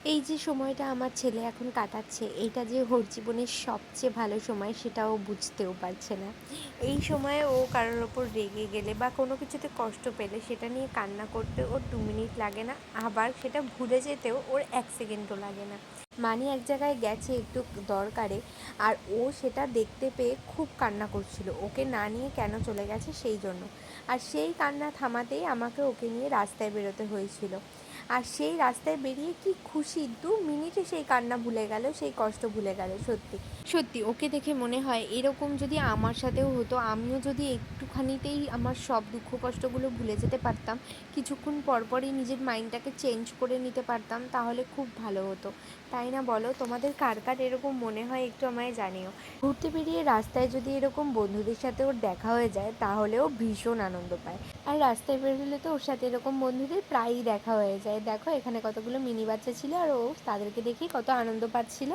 এই যে সময়টা আমার ছেলে এখন কাটাচ্ছে, এইটা যে ওর জীবনের সবচেয়ে ভালো সময় সেটা ও বুঝতেও পারছে না। এই সময়ে ও কারোর ওপর রেগে গেলে বা কোনো কিছুতে কষ্ট পেলে সেটা নিয়ে কান্না করতে ওর 2 মিনিট লাগে না, আবার সেটা ভুলে যেতেও ওর 1 সেকেন্ডও লাগে না। মানি এক জায়গায় গেছে একটু দরকারে, আর ও সেটা দেখতে পেয়ে খুব কান্না করছিল, ওকে না নিয়ে কেন চলে গেছে সেই জন্য। আর সেই কান্না থামাতেই আমাকে ওকে নিয়ে রাস্তায় বেরোতে হয়েছিল। আর সেই রাস্তায় বেরিয়ে কি খুশি, 2 মিনিটে সেই কান্না ভুলে গেল, সেই কষ্ট ভুলে গেল। সত্যি সত্যি ওকে দেখে মনে হয় এরকম যদি আমার সাথেও হতো, আমিও যদি একটুখানিতেই আমার সব দুঃখ কষ্টগুলো ভুলে যেতে পারতাম, কিছুক্ষণ পরপরই নিজের মাইন্ডটাকে চেঞ্জ করে নিতে পারতাম, তাহলে খুব ভালো হতো। তাই না বলো? তোমাদের কার কার এরকম মনে হয় একটু আমায় জানিও। ঘুরতে বেরিয়ে রাস্তায় যদি এরকম বন্ধুদের সাথে ওর দেখা হয়ে যায় তাহলেও ভীষণ আনন্দ পায়। আর রাস্তায় বেরোলে তো ওর সাথে এরকম বন্ধুদের প্রায়ই দেখা হয়ে যায়। দেখো এখানে কতগুলো মিনি বাচ্চা ছিল আর ও তাদেরকে দেখেই কত আনন্দ পাচ্ছিল।